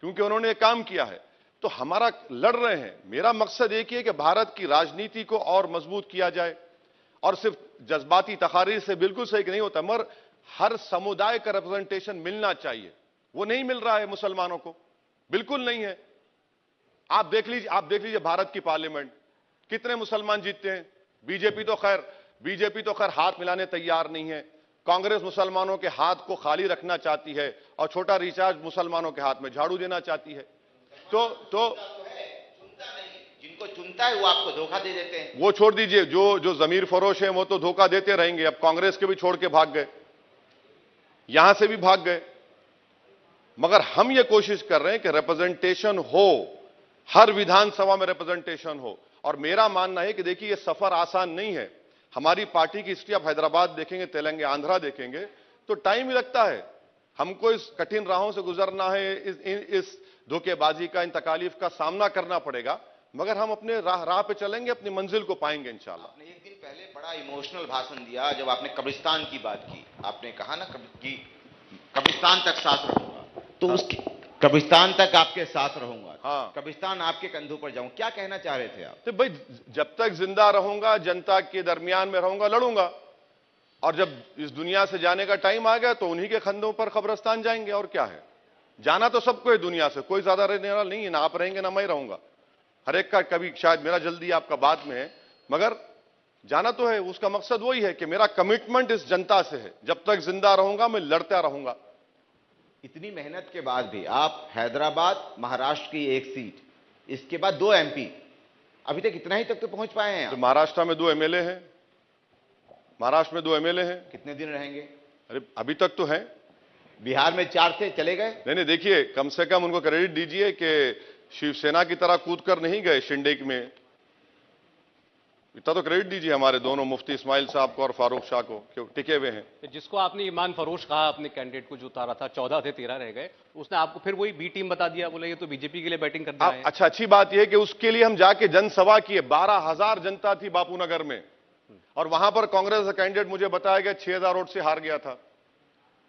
क्योंकि उन्होंने काम किया है। तो हमारा लड़ रहे हैं। मेरा मकसद एक ही है कि भारत की राजनीति को और मजबूत किया जाए। और सिर्फ जज्बाती तकारीर से बिल्कुल सही नहीं होता, मगर हर समुदाय का रिप्रेजेंटेशन मिलना चाहिए। वो नहीं मिल रहा है मुसलमानों को, बिल्कुल नहीं है। आप देख लीजिए भारत की पार्लियामेंट, कितने मुसलमान जीतते हैं। बीजेपी तो खैर हाथ मिलाने तैयार नहीं है। कांग्रेस मुसलमानों के हाथ को खाली रखना चाहती है और छोटा रिचार्ज मुसलमानों के हाथ में झाड़ू देना चाहती है। तो चुनता नहीं, जिनको चुनता है वो आपको धोखा दे देते हैं। वो छोड़ दीजिए, जो जमीर फरोश है वो तो धोखा देते रहेंगे। अब कांग्रेस के भी छोड़ के भाग गए, यहां से भी भाग गए। मगर हम ये कोशिश कर रहे हैं कि रिप्रेजेंटेशन हो, हर विधानसभा में रिप्रेजेंटेशन हो। और मेरा मानना है कि देखिए ये सफर आसान नहीं है। हमारी पार्टी की हिस्ट्री, आप हैदराबाद देखेंगे, तेलंगाना, आंध्रा देखेंगे तो टाइम ही लगता है। हमको इस कठिन राहों से गुजरना है, इस धोखेबाजी का, इन तकालीफ का सामना करना पड़ेगा। मगर हम अपने राह पे चलेंगे, अपनी मंजिल को पाएंगे इंशाल्लाह। आपने एक दिन पहले बड़ा इमोशनल भाषण दिया जब आपने कब्रिस्तान की बात की। आपने कहा ना कि कब्रिस्तान तक साथ रहूंगा, तो उसके कब्रिस्तान तक आपके साथ रहूंगा। हाँ, कब्रिस्तान आपके कंधों पर जाऊं, क्या कहना चाह रहे थे आप? तो भाई जब तक जिंदा रहूंगा, जनता के दरमियान में रहूंगा, लड़ूंगा। और जब इस दुनिया से जाने का टाइम आ गया तो उन्हीं के कंधों पर कब्रिस्तान जाएंगे। और क्या है, जाना तो सबको है दुनिया से, कोई ज्यादा रहने वाला नहीं है, ना आप रहेंगे ना मैं रहूंगा। हर एक का कभी शायद मेरा जल्दी आपका बाद में है, मगर जाना तो है। उसका मकसद वही है कि मेरा कमिटमेंट इस जनता से है, जब तक जिंदा रहूंगा मैं लड़ता रहूंगा। इतनी मेहनत के बाद भी आप हैदराबाद, महाराष्ट्र की एक सीट, इसके बाद 2 MP, अभी तक इतना ही तक तो पहुंच पाए हैं तो आप। महाराष्ट्र में 2 MLA हैं, महाराष्ट्र में 2 MLA हैं। कितने दिन रहेंगे? अरे अभी तक तो है। बिहार में 4 थे, चले गए। नहीं, देखिए, कम से कम उनको क्रेडिट दीजिए कि शिवसेना की तरह कूद कर नहीं गए शिंदे में। इतना तो क्रेडिट दीजिए हमारे दोनों मुफ्ती इस्माइल साहब को और फारूक शाह को, क्यों टिके हुए हैं। जिसको आपने ईमान फरोश कहा अपने कैंडिडेट को जो उतारा था, 14 थे 13 रह गए, उसने आपको फिर वही बी टीम बता दिया, बोले ये तो बीजेपी के लिए बैटिंग करते हैं। अच्छा, अच्छी बात यह है कि उसके लिए हम जाके जनसभा किए। 12,000 जनता थी बापूनगर में, और वहां पर कांग्रेस का कैंडिडेट मुझे बताया गया 6,000 वोट से हार गया था।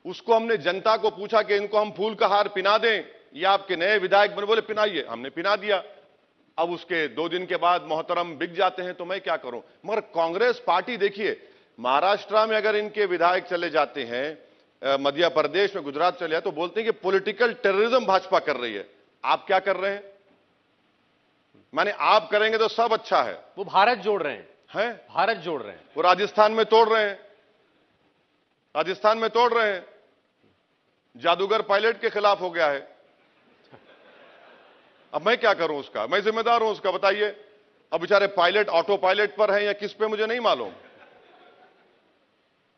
उसको हमने जनता को पूछा कि इनको हम फूल का हार पिना दें या आपके नए विधायक बने, बोले पिनाइए। हमने पिना दिया। अब उसके 2 दिन के बाद मोहतरम बिक जाते हैं तो मैं क्या करूं। मगर कांग्रेस पार्टी, देखिए, महाराष्ट्र में अगर इनके विधायक चले जाते हैं, मध्य प्रदेश में, गुजरात चले जाते, तो बोलते हैं कि पॉलिटिकल टेररिज्म भाजपा कर रही है। आप क्या कर रहे हैं? माने आप करेंगे तो सब अच्छा है। वो भारत जोड़ रहे हैं? भारत जोड़ रहे हैं। वो राजस्थान में तोड़ रहे हैं, राजस्थान में तोड़ रहे हैं। जादूगर पायलट के खिलाफ हो गया है। अब मैं क्या करूं उसका, मैं जिम्मेदार हूं उसका, बताइए। अब बेचारे पायलट ऑटो पायलट पर हैं या किस पे, मुझे नहीं मालूम।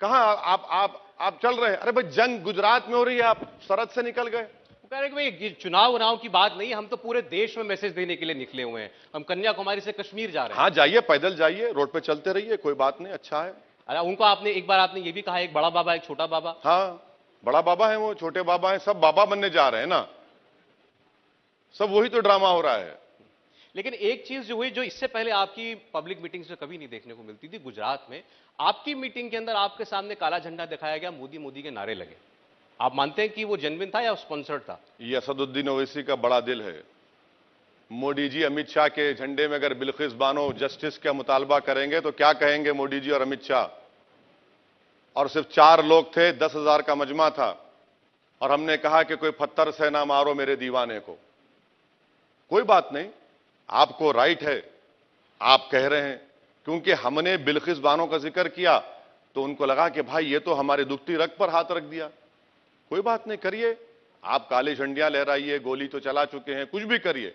कहां आप चल रहे हैं? अरे भाई, जंग गुजरात में हो रही है, आप सरहद से निकल गए। वो कह रहे हैं कि भाई ये चुनाव की बात नहीं है, हम तो पूरे देश में मैसेज देने के लिए निकले हुए हैं, हम कन्याकुमारी से कश्मीर जा रहे हैं। हाँ, जाइए, पैदल जाइए, रोड पे चलते रहिए, कोई बात नहीं, अच्छा है। अरे उनको आपने एक बार आपने ये भी कहा, एक बड़ा बाबा एक छोटा बाबा। हाँ, बड़ा बाबा है वो, छोटे बाबा है, सब बाबा बनने जा रहे हैं ना। सब वही तो ड्रामा हो रहा है। लेकिन एक चीज जो हुई, जो इससे पहले आपकी पब्लिक मीटिंग्स में कभी नहीं देखने को मिलती थी, गुजरात में आपकी मीटिंग के अंदर आपके सामने काला झंडा दिखाया गया, मोदी मोदी के नारे लगे। आप मानते हैं कि वो जेन्युइन था या स्पॉन्सर्ड था? ये असदुद्दीन ओवैसी का बड़ा दिल है। मोदी जी अमित शाह के झंडे में अगर बिल्किस बानो जस्टिस का मुतालबा करेंगे तो क्या कहेंगे मोदी जी और अमित शाह? और सिर्फ 4 लोग थे, 10,000 का मजमा था, और हमने कहा कि कोई पत्थर से ना मारो मेरे दीवाने को। कोई बात नहीं, आपको राइट है, आप कह रहे हैं। क्योंकि हमने बिल्किस बानो का जिक्र किया तो उनको लगा कि भाई ये तो हमारे दुखती रग पर हाथ रख दिया। कोई बात नहीं, करिए, आप काली झंडियां लहराइए, गोली तो चला चुके हैं, कुछ भी करिए,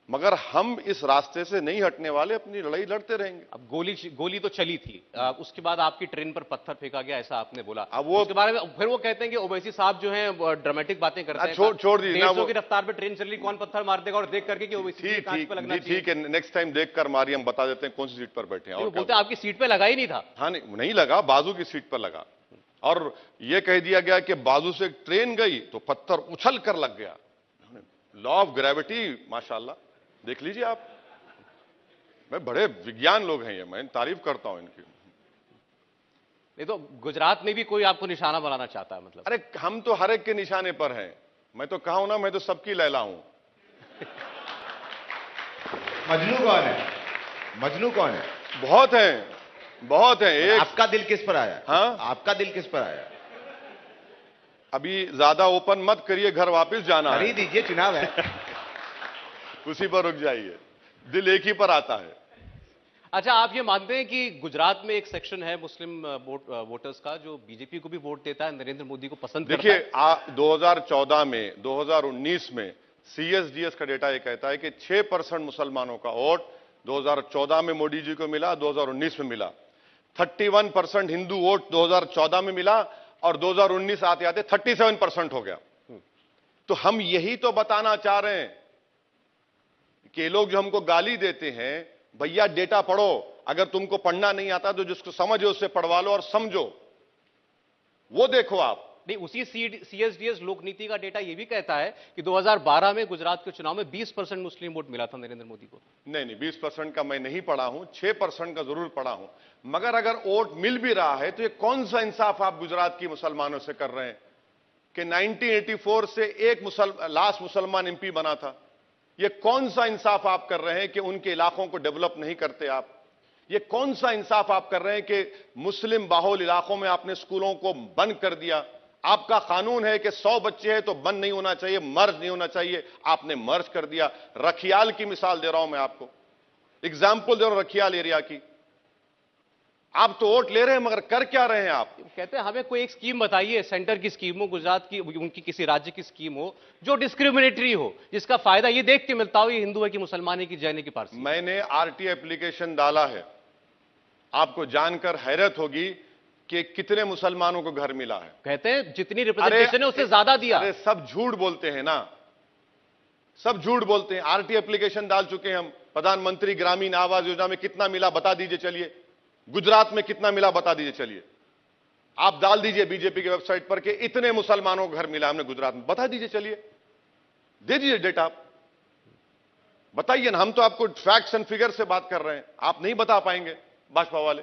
मगर हम इस रास्ते से नहीं हटने वाले, अपनी लड़ाई लड़ते रहेंगे। अब गोली तो चली थी, उसके बाद आपकी ट्रेन पर पत्थर फेंका गया, ऐसा आपने बोला। अब वो उसके बारे में फिर वो कहते हैं कि ओवैसी साहब जो हैं ड्रामेटिक बातें करते हैं। छोड़ दीजिए ना, 150 की रफ्तार पे ट्रेन चल रही, कौन पत्थर मार देगा, और देख करके कि ओवैसी की कांच पे लगना चाहिए। ठीक है, नेक्स्ट टाइम देखकर मारिए, हम बता देते हैं कौन सी सीट पर बैठे हैं। वो बोलते हैं आपकी सीट पे लगा ही नहीं था। हाँ, नहीं लगा, बाजू की सीट पर लगा। और यह कह दिया गया कि बाजू से ट्रेन गई तो पत्थर उछल कर लग गया। लॉ ऑफ ग्रेविटी, माशाल्लाह, देख लीजिए आप। मैं बड़े विज्ञान लोग हैं ये, मैं तारीफ करता हूं इनकी। नहीं तो गुजरात में भी कोई आपको निशाना बनाना चाहता है, मतलब? अरे हम तो हर एक के निशाने पर हैं। मैं तो कहा हूं ना, मैं तो सबकी लैला हूं। मजनू कौन है? मजनू कौन है? बहुत हैं, बहुत हैं। एक आपका दिल किस पर आया? हाँ? आपका दिल किस पर आया? अभी ज्यादा ओपन मत करिए, घर वापस जाना है। खरीद दीजिए, चुनाव है। उसी पर रुक जाइए, दिल एक ही पर आता है। अच्छा, आप ये मानते हैं कि गुजरात में एक सेक्शन है मुस्लिम वोटर्स का जो बीजेपी को भी वोट देता है, नरेंद्र मोदी को पसंद करता है? देखिए, 2014 में, 2019 में CSDS का डेटा ये कहता है कि 6% मुसलमानों का वोट 2014 में मोदी जी को मिला, 2019 में मिला। 31% हिंदू वोट 2014 में मिला, और 2019 आते आते 37% हो गया। तो हम यही तो बताना चाह रहे हैं कि लोग जो हमको गाली देते हैं, भैया डेटा पढ़ो, अगर तुमको पढ़ना नहीं आता तो जिसको समझे उससे पढ़वा लो और समझो, वो देखो आप। नहीं, उसी CSDS लोक नीति का डेटा ये भी कहता है कि 2012 में गुजरात के चुनाव में 20% मुस्लिम वोट मिला था नरेंद्र मोदी को। नहीं, 20% का मैं नहीं पढ़ा हूं, 6% का जरूर पढ़ा हूं। मगर अगर वोट मिल भी रहा है तो ये कौन सा इंसाफ आप गुजरात की मुसलमानों से कर रहे हैं कि 1984 से एक लास्ट मुसलमान MP बना था? ये कौन सा इंसाफ आप कर रहे हैं कि उनके इलाकों को डेवलप नहीं करते आप? ये कौन सा इंसाफ आप कर रहे हैं कि मुस्लिम बाहुल इलाकों में आपने स्कूलों को बंद कर दिया। आपका कानून है कि 100 बच्चे हैं तो बंद नहीं होना चाहिए, मर्ज नहीं होना चाहिए, आपने मर्ज कर दिया। रखियाल की मिसाल दे रहा हूं मैं आपको, एग्जाम्पल दे रहा हूं रखियाल एरिया की। आप तो वोट ले रहे हैं मगर कर क्या रहे हैं आप? कहते हैं हमें कोई एक स्कीम बताइए, सेंटर की स्कीम हो, गुजरात की, उनकी किसी राज्य की स्कीम हो जो डिस्क्रिमिनेटरी हो, जिसका फायदा ये देख के मिलता हो ये हिंदू है कि मुसलमान है कि जैन है कि पारसी। मैंने आरटी एप्लीकेशन डाला है, आपको जानकर हैरत होगी कि कितने मुसलमानों को घर मिला है। कहते हैं जितनी रिप्रेजेंटेशन है उससे ज्यादा दिया। अरे सब झूठ बोलते हैं ना, सब झूठ बोलते हैं। आरटी एप्लीकेशन डाल चुके हैं हम, प्रधानमंत्री ग्रामीण आवास योजना में कितना मिला बता दीजिए, चलिए। गुजरात में कितना मिला बता दीजिए, चलिए। आप डाल दीजिए बीजेपी की वेबसाइट पर कि इतने मुसलमानों को घर मिला हमने गुजरात में, बता दीजिए, चलिए दे दीजिए डेटा, आप बताइए ना। हम तो आपको फैक्ट्स एंड फिगर से बात कर रहे हैं, आप नहीं बता पाएंगे भाजपा वाले।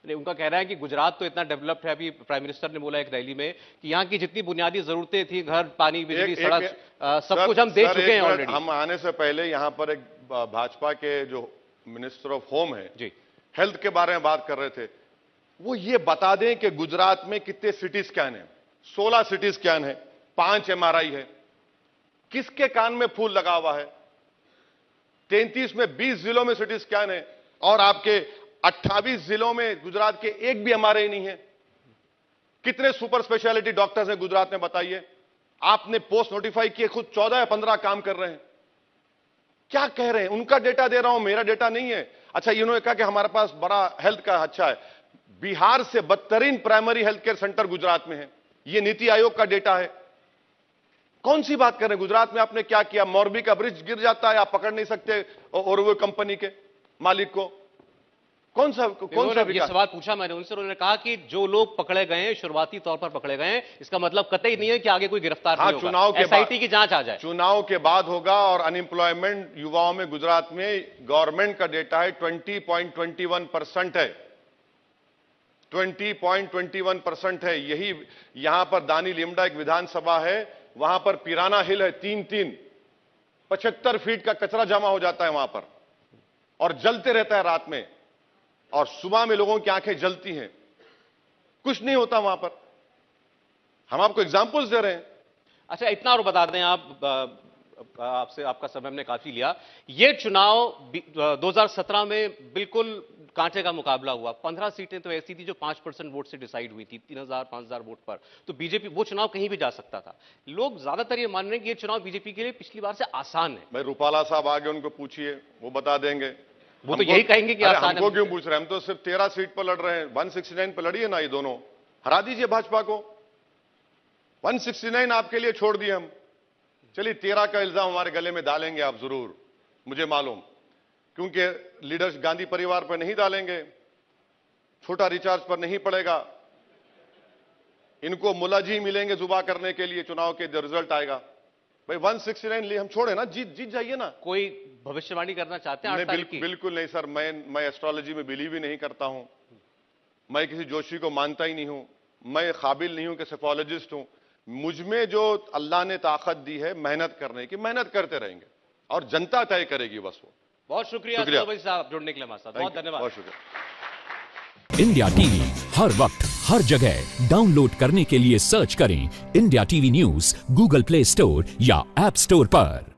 नहीं, उनका कहना है कि गुजरात तो इतना डेवलप्ड है। अभी प्राइम मिनिस्टर ने बोला एक रैली में कि यहाँ की जितनी बुनियादी जरूरतें थी, घर, पानी, बिजली, सड़क, सब कुछ हम दे चुके हैं ऑलरेडी। हम आने से पहले यहां पर एक भाजपा के जो मिनिस्टर ऑफ होम है जी, हेल्थ के बारे में बात कर रहे थे। वो ये बता दें कि गुजरात में कितने सिटी स्कैन है। 16 सिटी स्कैन है, 5 MRI है। किसके कान में फूल लगा हुआ है? 33 में 20 जिलों में सिटी स्कैन है और आपके 28 जिलों में गुजरात के एक भी MRI नहीं है। कितने सुपर स्पेशलिटी डॉक्टर्स हैं गुजरात में बताइए? आपने पोस्ट नोटिफाई किए खुद 14 या 15 काम कर रहे हैं। क्या कह रहे हैं? उनका डेटा दे रहा हूं, मेरा डेटा नहीं है। अच्छा, इन्होंने कहा कि हमारे पास बड़ा हेल्थ का अच्छा है। बिहार से बदतरीन primary health care centre Gujarat में है, यह नीति आयोग का डेटा है। कौन सी बात कर रहे हैं? गुजरात में आपने क्या किया? मोरबी का ब्रिज गिर जाता है, आप पकड़ नहीं सकते और वो कंपनी के मालिक को। कौन सा ये सवाल पूछा मैंने उनसे, उन्होंने कहा कि जो लोग पकड़े गए हैं शुरुआती तौर पर पकड़े गए हैं, इसका मतलब कतई नहीं है कि आगे कोई गिरफ्तार नहीं होगा। चुनाव के SIT की जांच आ जाए, चुनाव के बाद होगा। और अनएम्प्लॉयमेंट युवाओं में गुजरात में गवर्नमेंट का डेटा है 20.21% है, 20.21% है। यही यहां पर दानी लिमडा एक विधानसभा है, वहां पर पिराना हिल है, 75 फीट का कचरा जमा हो जाता है वहां पर और जलते रहता है रात में, और सुबह में लोगों की आंखें जलती हैं। कुछ नहीं होता वहां पर। हम आपको एग्जाम्पल्स दे रहे हैं। अच्छा, इतना और बता दें आप, आपसे आपका समय हमने काफी लिया। ये चुनाव 2017 में बिल्कुल कांटे का मुकाबला हुआ। 15 सीटें तो ऐसी थी जो 5% वोट से डिसाइड हुई थी, 3000-5000 वोट पर। तो बीजेपी, वो चुनाव कहीं भी जा सकता था। लोग ज्यादातर ये मान रहे हैं कि ये चुनाव बीजेपी के लिए पिछली बार से आसान है। भाई रूपाला साहब आगे, उनको पूछिए, वो बता देंगे। वो तो यही कहेंगे कि आसान है। हमको क्यों पूछ रहे हैं? हम तो सिर्फ 13 सीट पर लड़ रहे हैं। 169 पर लड़िए ना, ये दोनों हरा दीजिए भाजपा को। 169 आपके लिए छोड़ दिए हम। चलिए 13 का इल्जाम हमारे गले में डालेंगे आप जरूर, मुझे मालूम, क्योंकि लीडर्स गांधी परिवार पर नहीं डालेंगे, छोटा रिचार्ज पर नहीं पड़ेगा, इनको मुलाजी मिलेंगे जुबा करने के लिए चुनाव के जो रिजल्ट आएगा। भाई 169 लिए हम छोड़े ना, जीत जाइए ना। कोई भविष्यवाणी करना चाहते हैं? बिल्कुल नहीं सर, मैं एस्ट्रोलॉजी में बिलीव ही नहीं करता हूं। मैं किसी जोशी को मानता ही नहीं हूं। मैं काबिल नहीं हूं कि सेफोलॉजिस्ट हूं। मुझमें जो अल्लाह ने ताकत दी है मेहनत करने की, मेहनत करते रहेंगे और जनता तय करेगी बस वो। बहुत शुक्रिया साहब जुड़ने के लिए हमारे साथ, बहुत धन्यवाद। बहुत शुक्रिया। इंडिया टीवी हर वक्त हर जगह डाउनलोड करने के लिए सर्च करें India TV news Google play store या ऐप स्टोर पर।